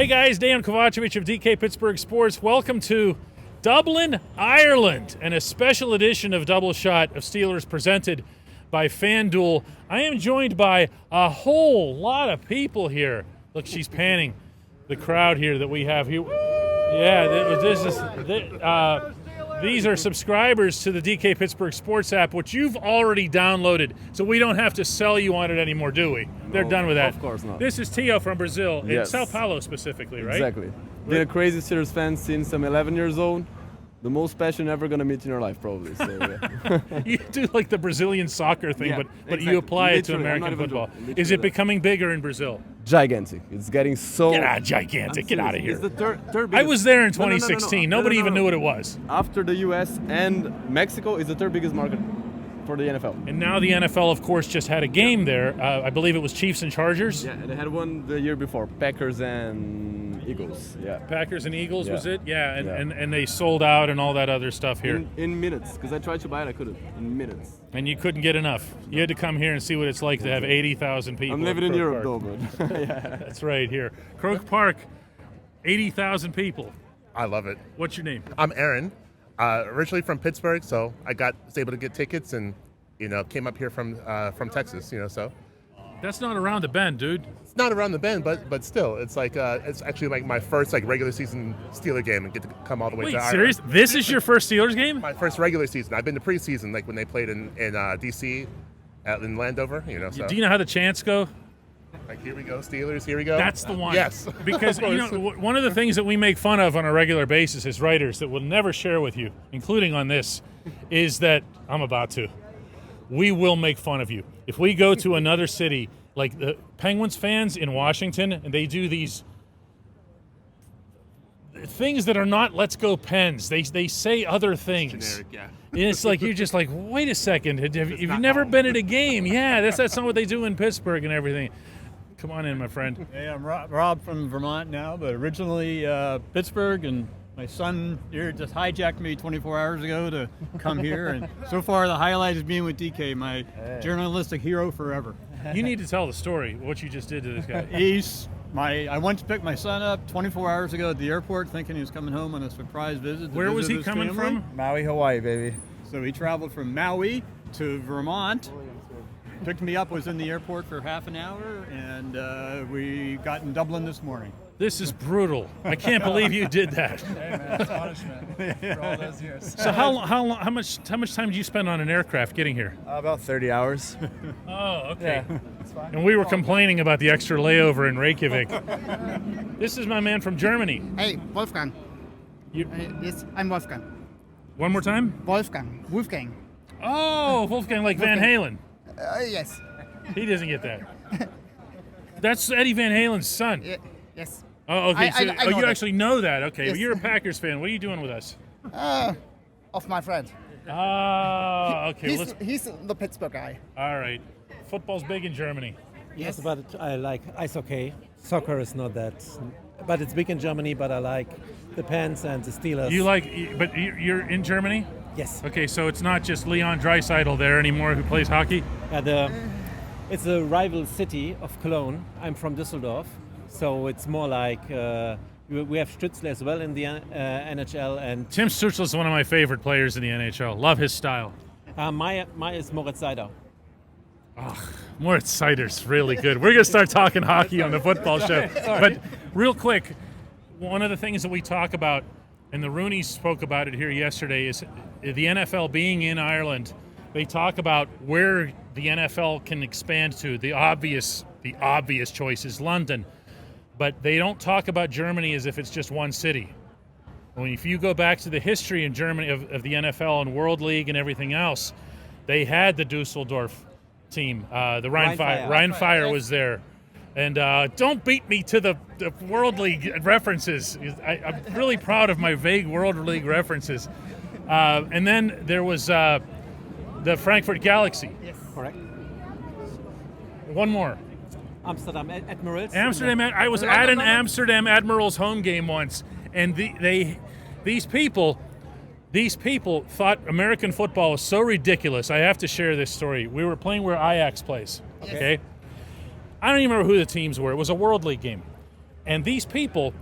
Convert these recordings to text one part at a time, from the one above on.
Hey guys, Dejan Kovacevic of DK Pittsburgh Sports. Welcome to Dublin, Ireland, and a special edition of Double Shot of Steelers presented by FanDuel. I am joined by a whole lot of people here. Look, she's panning the crowd here that we have here. Yeah, these are subscribers to the DK Pittsburgh Sports app, which you've already downloaded, so we don't have to sell you on it anymore, do we? They're done with that. Of course not. This is Tio from Brazil, Yes. in Sao Paulo specifically, right? Exactly. Been a crazy Steelers fan since I'm 11 years old. The most passion you're ever going to meet in your life, probably. So, yeah. You do like the Brazilian soccer thing, Yeah, but exactly. you apply it to Literally, I'm not American even football. joking. Is it Literally. becoming bigger in Brazil? Gigantic. It's getting so... Get out, gigantic. Get out of here. It's the third I biggest. was there in No, no, no, no, 2016. no. Nobody No, no, even no. knew what it was. After the US and Mexico is the third biggest market for the NFL. And now the NFL, of course, just had a game there. I believe it was Chiefs and Chargers. Yeah, they had one the year before. Packers and Eagles. Yeah. Packers and Eagles, Yeah. was it? Yeah, Yeah. and they sold out and all that other stuff here. In minutes, because I tried to buy it, I couldn't. In minutes. And you couldn't get enough. You had to come here and see what it's like to have 80,000 people. I'm at living in Croke Europe, Park. though, but yeah. That's right here. Croke Park, 80,000 people. I love it. What's your name? I'm Aaron, originally from Pittsburgh, so I was able to get tickets and came up here from Texas. So That's not around the bend, dude. it's not around the bend, but still, it's like it's actually like my first regular season Steeler game and get to come all the way Wait, to Ireland. serious? This is your first Steelers game? My first regular season. I've been to preseason, like when they played in DC, in Landover. So Do you know how the chants go? like here we go, Steelers. Here we go. That's the one. Yes, Because one of the things that we make fun of on a regular basis as writers that we'll never share with you, including on this, is that I'm about to. We will make fun of you. If we go to another city, like the Penguins fans in Washington, and they do these things that are not "Let's go Pens." They say other things. generic. Yeah. And it's like you're just like, wait a second. Have you never been at a game? Yeah, that's not what they do in Pittsburgh and everything. Come on in, my friend. Hey, I'm Rob from Vermont now, but originally Pittsburgh, and my son here just hijacked me 24 hours ago to come here, and so far the highlight is being with DK, my journalistic hero forever. You need to tell the story, what you just did to this guy. I went to pick my son up 24 hours ago at the airport thinking he was coming home on a surprise visit. Where was he coming from? Maui, Hawaii, baby. So he traveled from Maui to Vermont. Picked me up, was in the airport for half an hour, and we got in Dublin this morning. This is brutal. I can't believe you did that. Hey, man, it's punishment for all those years. So how much time did you spend on an aircraft getting here? About 30 hours. Oh, okay. Yeah, it's fine. And we were complaining about the extra layover in Reykjavik. This is my man from Germany. Hey, Wolfgang. You, Yes, I'm Wolfgang. one more time? Wolfgang. Oh, Wolfgang, like Van Halen. Yes. He doesn't get that. That's Eddie Van Halen's son. Yes. Oh, okay. I know you that. actually know that. Okay. Yes. Well, you're a Packers fan. What are you doing with us? Of my friend. Ah, okay. He's the Pittsburgh guy. All right. Football's big in Germany. Yes. But I like ice hockey. Soccer is not that, but it's big in Germany. But I like the Pens and the Steelers. But you're in Germany? Yes. Okay, so it's not just Leon Draisaitl there anymore who plays hockey? It's a rival city of Cologne. I'm from Düsseldorf, so it's more like we have Stützle as well in the NHL, and Tim Stützle is one of my favorite players in the NHL. Love his style. my is Moritz Seider. Moritz Seider's really good. We're going to start talking hockey on the football show. But real quick, one of the things that we talk about, and the Rooneys spoke about it here yesterday, is the NFL being in Ireland. They talk about where the NFL can expand to. The obvious choice is London. But they don't talk about Germany as if it's just one city. If you go back to the history in Germany of the NFL and World League and everything else, they had the Dusseldorf team. The Rhein Fire was there. And don't beat me to the World League references. I'm really proud of my vague World League references. And then there was the Frankfurt Galaxy. Yes. Correct. One more. Amsterdam Admirals. I was at an Amsterdam Admirals home game once, and these people thought American football was so ridiculous. I have to share this story. We were playing where Ajax plays. Okay. I don't even remember who the teams were. It was a World League game. And these people,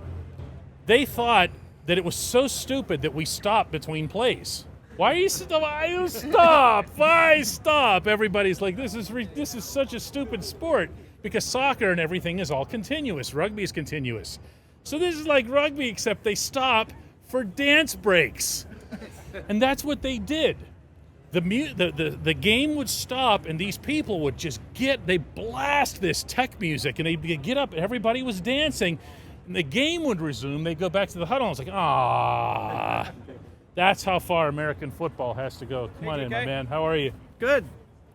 they thought that it was so stupid that we stopped between plays. Why you stop? Why stop? Everybody's like, this is such a stupid sport, because soccer and everything is all continuous. Rugby is continuous. So this is like rugby, except they stop for dance breaks. And that's what they did. The game would stop, and these people would just they blast this tech music, and they'd get up, and everybody was dancing, and the game would resume. They'd go back to the huddle, and I was like, ah. That's how far American football has to go. Come on in, my man. How are you? Good.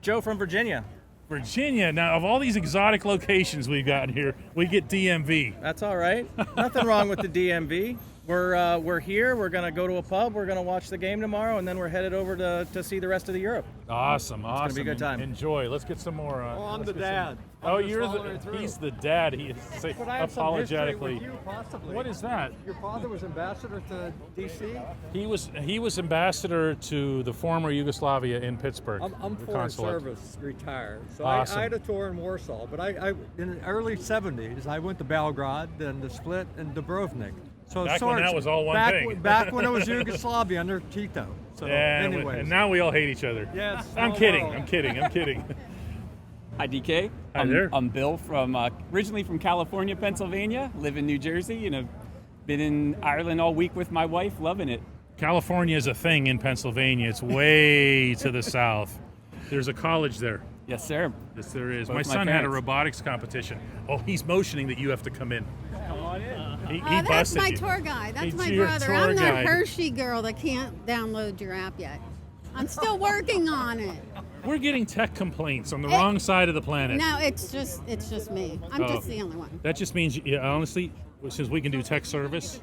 Joe from Virginia. Virginia. Now, of all these exotic locations we've got here, we get DMV. That's all right. Nothing wrong with the DMV. We're here. We're going to go to a pub. We're going to watch the game tomorrow, and then we're headed over to see the rest of the Europe. Awesome. It's going to be a good time. Enjoy. Let's get some more. I'm the dad. He's the dad. He is But I have some apologetically. history with you, possibly. What is that? Your father was ambassador to D.C.? He was ambassador to the former Yugoslavia in Pittsburgh. I'm the foreign consulate. service retired, so Awesome. I had a tour in Warsaw. But I in the early '70s, I went to Belgrade, then the Split, and Dubrovnik. So Back when that was all one thing. Back when it was Yugoslavia under Tito. So Yeah, anyways. and now we all hate each other. Yes. I'm oh, kidding. well. I'm kidding. Hi, DK. Hi there. I'm Bill from originally from California, Pennsylvania. Live in New Jersey, and have been in Ireland all week with my wife. Loving it. California is a thing in Pennsylvania. It's way to the south. There's a college there. Yes, sir. Yes, there is. Both My my son had a parents. robotics competition. Oh, he's motioning that you have to come in. Come on in. He That's busted my you. tour guide. That's He's my your brother. tour I'm the guide. Hershey girl that can't download your app yet. I'm still working on it. We're getting tech complaints on the wrong side of the planet. No, it's just me. I'm Oh. just the only one. That just means, honestly, since we can do tech service.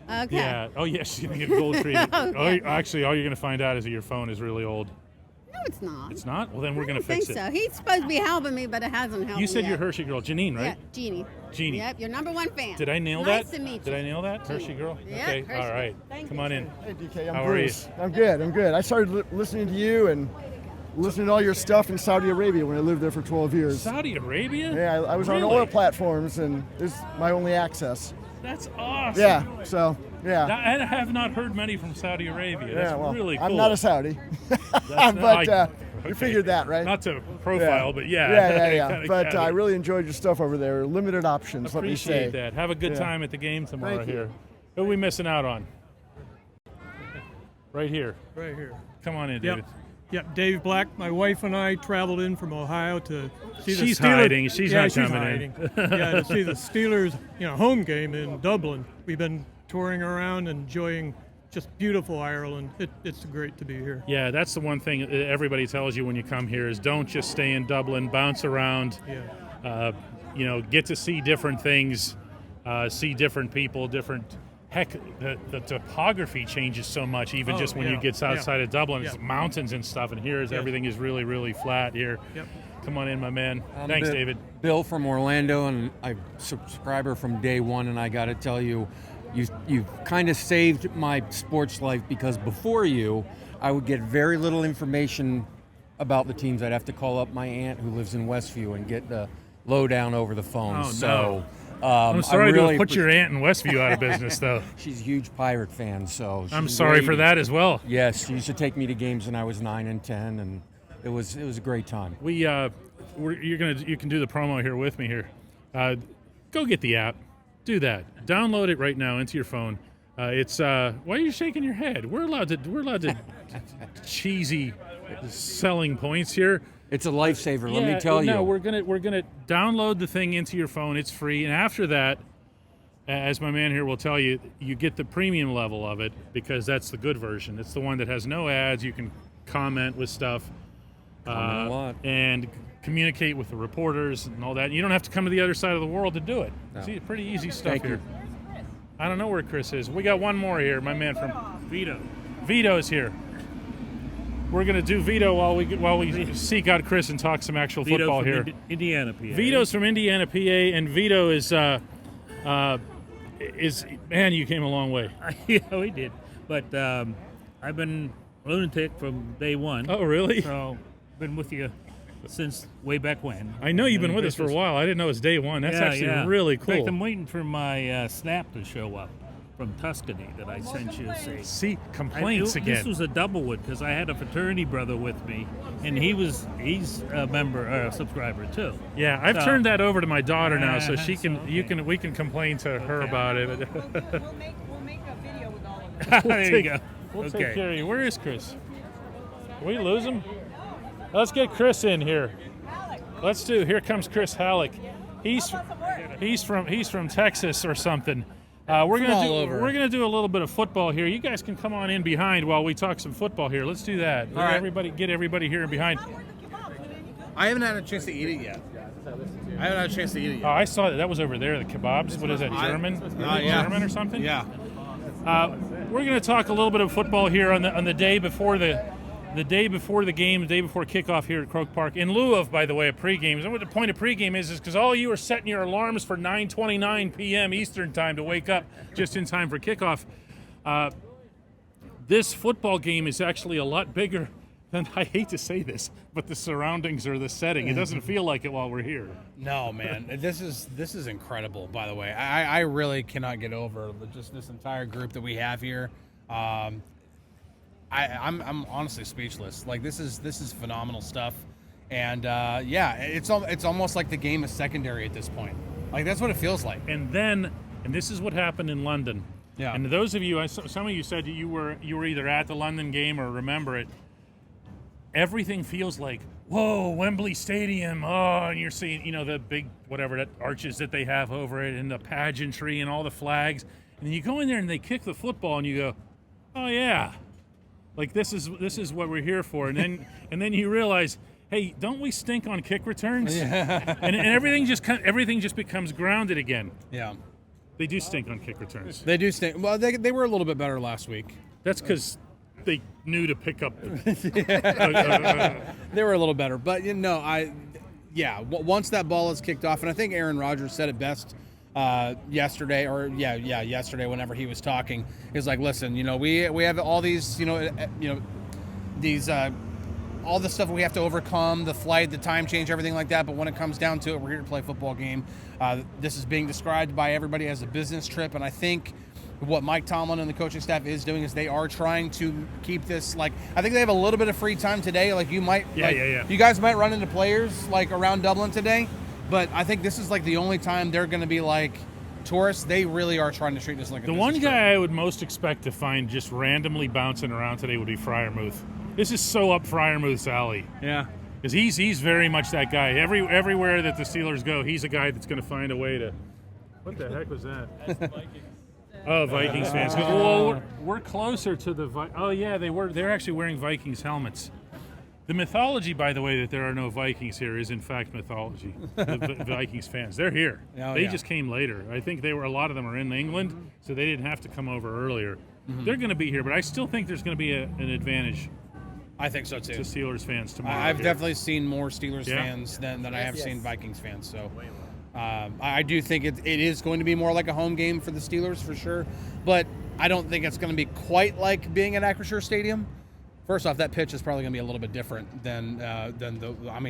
Okay. Yeah. Oh, yeah, she's going to get gold treated. Okay. Actually, all you're going to find out is that your phone is really old. No, it's not. It's not? Well, then we're I going don't to fix think it. so. He's supposed to be helping me, but it hasn't helped You me said yet. you're Hershey girl, Janine, right? Yeah, Jeannie. Jeannie. Yep, your number one fan. Did I nail nice that? to meet you. Did I nail that? Jeannie. Hershey girl? Yeah, Okay, Hershey. all right. Thank Come you. on in. Hey DK, I'm How Bruce. are you? I'm good. I started listening to you and listening to all your stuff in Saudi Arabia when I lived there for 12 years. Saudi Arabia? Yeah, I was on Really? oil platforms and this is my only access. That's awesome. Yeah, so, yeah. I have not heard many from Saudi Arabia. That's Yeah, well, really cool. I'm not a Saudi. That's- but I- you okay. figured that, right? Not to profile, but yeah. Yeah. Kinda But got I it. really enjoyed your stuff over there. Limited options, let me say. Appreciate that. Have a good Yeah. time at the game tomorrow Thank you. here. Who are we missing out on? Right here. Right here. Come on in, David. Yep, Dave Black. My wife and I traveled in from Ohio to see She's the Steelers. hiding. She's not she's coming in. hiding. Yeah, to see the Steelers, home game in Dublin. We've been touring around, enjoying just beautiful Ireland. It's great to be here. Yeah, that's the one thing that everybody tells you when you come here is don't just stay in Dublin, bounce around. Yeah. Get to see different things, see different people, the topography changes so much even just when you get outside of Dublin. It's mountains and stuff, and everything is really, really flat here. Yep. Come on in, my man. Thanks, David. Bill from Orlando, and I'm a subscriber from day one, and I got to tell you, you've kind of saved my sports life, because before you, I would get very little information about the teams. I'd have to call up my aunt who lives in Westview and get the lowdown over the phone. Oh, so, no. I'm sorry really to put your aunt in Westview out of business, though. She's a huge Pirate fan, so I'm she's sorry for waiting. that as well. Yes, she used to take me to games when I was 9 and 10, and it was a great time. You can do the promo here with me here. Go get the app. Do that. Download it right now into your phone. It's why are you shaking your head? We're allowed to cheesy selling points here. It's a lifesaver, let me tell you. No, we're gonna download the thing into your phone. It's free, and after that, as my man here will tell you, you get the premium level of it, because that's the good version. It's the one that has no ads. You can comment with stuff, Comment a lot. and communicate with the reporters and all that. You don't have to come to the other side of the world to do it. No. See, pretty easy stuff Thank here. you. I don't know where Chris is. We got one more here, my man from Vito. Vito's here. We're gonna do Vito while we seek out Chris and talk some actual Vito football from here. Indiana, PA. Vito's from Indiana, PA, and Vito is man, you came a long way. Yeah, we did. But I've been lunatic from day one. Oh, really? So been with you since way back when. I know you've been And with us for a Christmas. while. I didn't know it was day one. That's Yeah, actually yeah. really In fact, cool. I'm waiting for my snap to show up from Tuscany that I sent you. See, complaints again. This was a double one because I had a fraternity brother with me, and he's a member, or a subscriber too. Yeah, I've So- turned that over to my daughter now, so Uh-huh, she can. so, We can complain to her about it. We'll make a video with all of We'll There take- you go. We'll Okay. take care of you. Where is Chris? Did we lose him? Let's get Chris in here. Let's do. Here comes Chris Halleck. He's from Texas or something. We're gonna do a little bit of football here. You guys can come on in behind while we talk some football here. Let's do that. All right. Get everybody here and behind. I haven't had a chance to eat it yet. Oh, I saw that. That was over there. The kebabs. What is that? German? Yeah. German or something? Yeah. We're going to talk a little bit of football here on the day before the day before the game, the day before kickoff here at Croke Park. In lieu of, by the way, a pregame. And what the point of pregame is because all you are setting your alarms for 9:29 p.m. Eastern time to wake up just in time for kickoff. This football game is actually a lot bigger than, I hate to say this, but the surroundings or the setting. It doesn't feel like it while we're here. No, man, this is incredible. By the way, I really cannot get over just this entire group that we have here. I'm honestly speechless. Like this is phenomenal stuff, and it's almost like the game is secondary at this point. Like that's what it feels like. And this is what happened in London. Yeah. And those of you, some of you said you were either at the London game or remember it. Everything feels like, whoa, Wembley Stadium. Oh, and you're seeing, the big whatever that arches that they have over it, and the pageantry and all the flags. And then you go in there and they kick the football, and you go, oh yeah, like this is what we're here for. And then you realize, hey, don't we stink on kick returns? Yeah. and everything just becomes grounded again. Yeah. They do stink on kick returns. They do stink. Well, they were a little bit better last week. That's because they knew to pick up. They were a little better, but once that ball is kicked off, and I think Aaron Rodgers said it best yesterday, whenever he was talking, is like, listen, we have all these, these all the stuff we have to overcome, the flight, the time change, everything like that. But when it comes down to it, we're here to play a football game. This is being described by everybody as a business trip, and I think what Mike Tomlin and the coaching staff is doing is they are trying to keep this, like, I think they have a little bit of free time today. Like you might, you guys might run into players like around Dublin today, but I think this is like the only time they're going to be like tourists. They really are trying to treat this like a the business one trip. guy I would most expect to find just randomly bouncing around today would be Fryermuth. This is so up Fryermuth's alley. Yeah. Because he's very much that guy. Everywhere that the Steelers go, he's a guy that's going to find a way to. What the heck was that? That's the Vikings. Oh, Vikings fans. We're closer to the. Oh yeah, they're actually wearing Vikings helmets. The mythology, by the way, that there are no Vikings here is in fact mythology. The Vikings fans, they're here. They just came later. I think a lot of them are in England, so they didn't have to come over earlier. Mm-hmm. They're going to be here, but I still think there's going to be an advantage. I think so too. To Steelers fans tomorrow. I've here. definitely seen more Steelers fans than I have seen Vikings fans. So I do think it is going to be more like a home game for the Steelers for sure. But I don't think it's going to be quite like being at Acrisure Stadium. First off, that pitch is probably going to be a little bit different than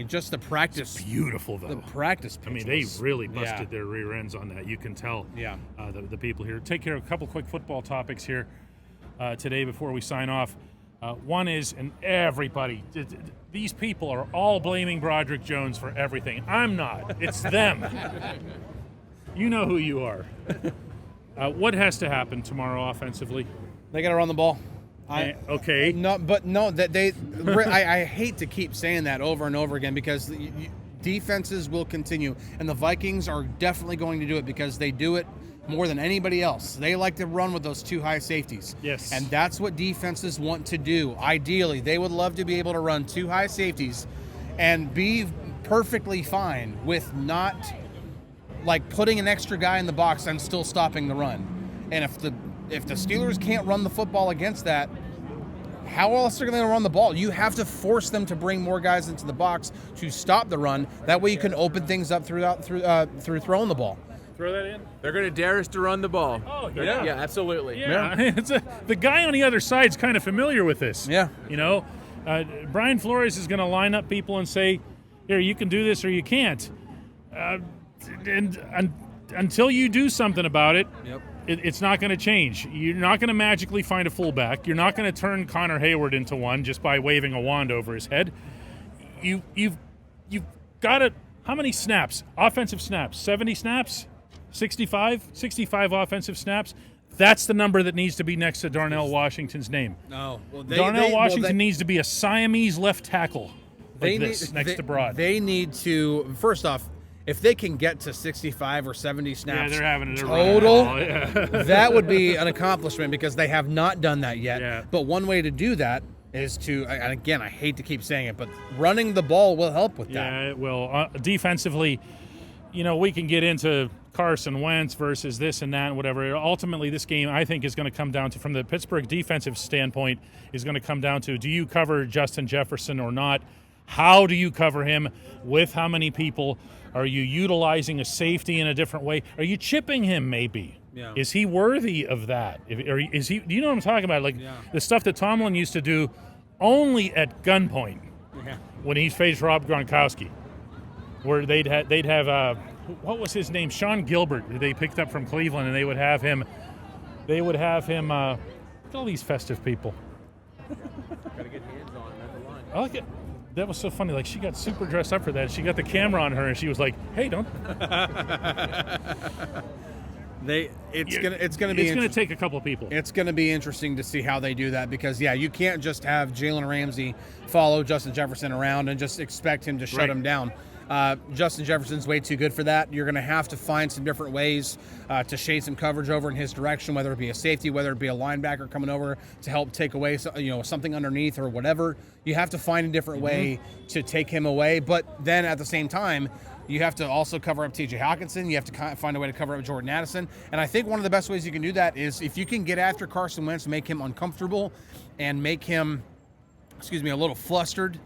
just the practice. It's beautiful though. The practice pitch. They really busted their rear ends on that. You can tell. Yeah. The people here. Take care of a couple quick football topics here today before we sign off. One is, and everybody, these people are all blaming Broderick Jones for everything. I'm not. It's them. You know who you are. What has to happen tomorrow offensively? They got to run the ball. Okay. I hate to keep saying that over and over again because defenses will continue, and the Vikings are definitely going to do it because they do it more than anybody else. They like to run with those two high safeties. Yes. And that's what defenses want to do. Ideally, they would love to be able to run two high safeties and be perfectly fine with not like putting an extra guy in the box and still stopping the run. And if the Steelers can't run the football against that, how else are they going to run the ball? You have to force them to bring more guys into the box to stop the run. That way you can open things up through throwing the ball. Throw that in? They're going to dare us to run the ball. Oh, yeah. Yeah, absolutely. Yeah. The guy on the other side's kind of familiar with this. Yeah. Brian Flores is going to line up people and say, here, you can do this or you can't. Until you do something about it, it's not going to change. You're not going to magically find a fullback. You're not going to turn Connor Hayward into one just by waving a wand over his head. You've got to. How many snaps? Offensive snaps? 70 snaps? 65? 65 offensive snaps? That's the number that needs to be next to Darnell Washington's name. No, well, Darnell Washington needs to be a Siamese left tackle next to Broad. They need to, first off, if they can get to 65 or 70 snaps they're having it total, that would be an accomplishment because they have not done that yet. Yeah. But one way to do that is to, and again, I hate to keep saying it, but running the ball will help with that. Yeah, it will. Defensively, we can get into Carson Wentz versus this and that and whatever. Ultimately, this game, I think, is going to come down to, from the Pittsburgh defensive standpoint, is going to come down to, do you cover Justin Jefferson or not? How do you cover him? With how many people? Are you utilizing a safety in a different way? Are you chipping him maybe? Yeah. Is he worthy of that? Or is he? Do you know what I'm talking about? Like the stuff that Tomlin used to do only at gunpoint when he faced Rob Gronkowski, where they'd have what was his name? Sean Gilbert, who they picked up from Cleveland, and they would have him. Look at all these festive people. Gotta get hands on at the line. I like it. That was so funny. Like, she got super dressed up for that. She got the camera on her, and she was like, "Hey, don't." It's gonna take a couple of people. It's gonna be interesting to see how they do that because you can't just have Jalen Ramsey follow Justin Jefferson around and just expect him to shut him down. Justin Jefferson's way too good for that. You're going to have to find some different ways to shade some coverage over in his direction, whether it be a safety, whether it be a linebacker coming over to help take away something underneath or whatever. You have to find a different way to take him away. But then at the same time, you have to also cover up T.J. Hawkinson. You have to find a way to cover up Jordan Addison. And I think one of the best ways you can do that is if you can get after Carson Wentz, make him uncomfortable and make him, a little flustered,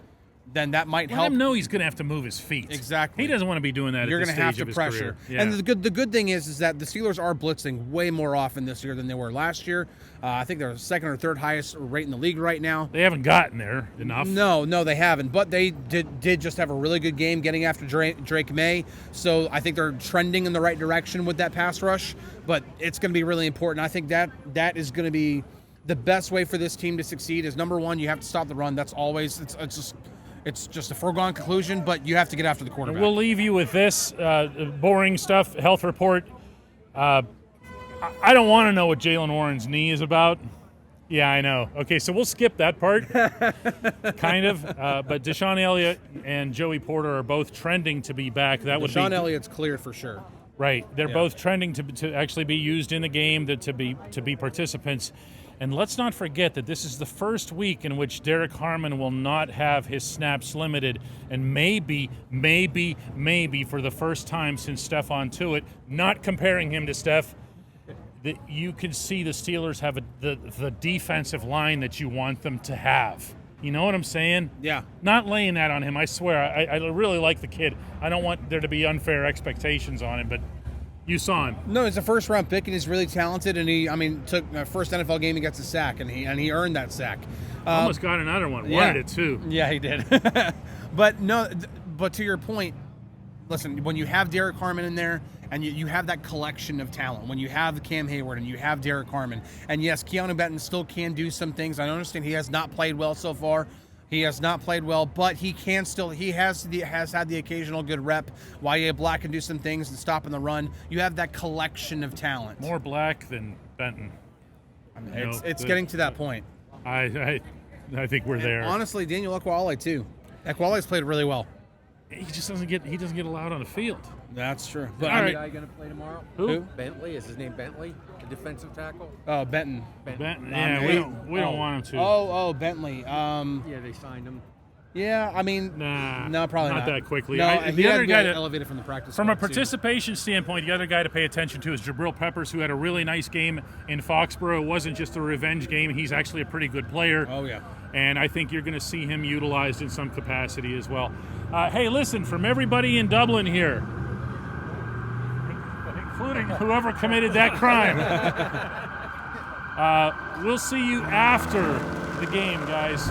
then that might help. Let him know he's going to have to move his feet. Exactly. He doesn't want to be doing that. You're going to have to pressure. Yeah. And the good thing is that the Steelers are blitzing way more often this year than they were last year. I think they're the second or third highest rate in the league right now. They haven't gotten there enough. No, they haven't. But they did just have a really good game getting after Drake May. So I think they're trending in the right direction with that pass rush. But it's going to be really important. I think that is going to be the best way for this team to succeed. Is number one, you have to stop the run. That's always it's just a foregone conclusion, but you have to get after the quarterback. We'll leave you with this boring stuff, health report. I don't want to know what Jalen Warren's knee is about. Yeah, I know. Okay, so we'll skip that part, kind of. But Deshaun Elliott and Joey Porter are both trending to be back. Deshaun Elliott's cleared for sure. Right. They're both trending to actually be used in the game, to be participants. And let's not forget that this is the first week in which Derek Harmon will not have his snaps limited. And maybe for the first time since Stephon Tuitt, not comparing him to Steph, that you can see the Steelers have the defensive line that you want them to have. You know what I'm saying? Yeah. Not laying that on him. I swear, I really like the kid. I don't want there to be unfair expectations on him, but you saw him. No, he's a first-round pick, and he's really talented. And he took first NFL game, he gets a sack, and he earned that sack. Almost got another one. Wanted it too. Yeah, he did. But to your point, listen, when you have Derek Harmon in there, and you have that collection of talent, when you have Cam Hayward and you have Derek Harmon, and yes, Keanu Benton still can do some things. I understand he has not played well so far. He has not played well, but he can still. He has had the occasional good rep. Wyatt Black can do some things and stop in the run. You have that collection of talent. More Black than Benton. I mean, it's getting to that point. I think we're there. Honestly, Daniel Ekuale too. Ekuale's played really well. He just doesn't get allowed on the field. That's true. But All right. guy going to play tomorrow? Who? Bentley. Is his name Bentley? The defensive tackle? Oh, Benton. Yeah, we don't want him to. Oh, Bentley. Yeah, they signed him. Yeah, I mean, no, probably not that quickly. No, the other guy elevated from the practice. From a squad, participation standpoint, the other guy to pay attention to is Jabril Peppers, who had a really nice game in Foxborough. It wasn't just a revenge game. He's actually a pretty good player. Oh, yeah. And I think you're going to see him utilized in some capacity as well. Hey, listen, from everybody in Dublin here, including whoever committed that crime, we'll see you after the game, guys.